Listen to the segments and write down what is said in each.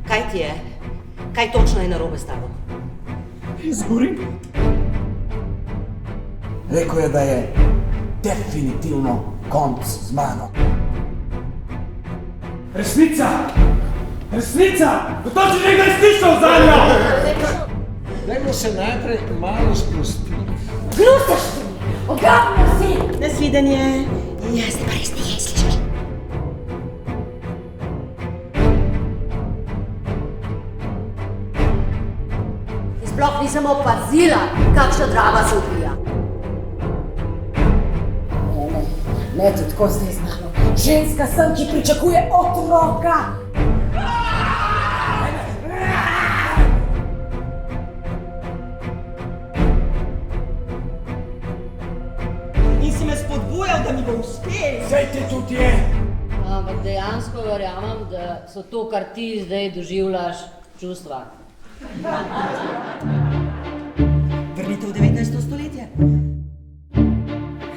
Kaj ti je? Kaj točno je narobe s tabo? Zgorim. Rekel je, da je definitivno konc z mano. Resnica! Resnica! Kdo si nekaj slišal za njo? Dajmo se najprej malo sprostiti. Glusaš ti! Ogabno si! Nasvidenje. Jaz te pa res ne je, slišiš? Sploh nisem opazila, kakšna drama se odvija. Ne ti tako zdaj z mano. Ženska sem, ki pričakuje otroka. In si me spodbujal, da mi bo uspel. Saj ti tudi je. Ampak dejansko verjamem, da so to, kar ti zdaj doživljaš, čustva. Vrnite v 19. stoletje.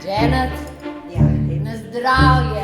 Janet, Ja. na zdravje!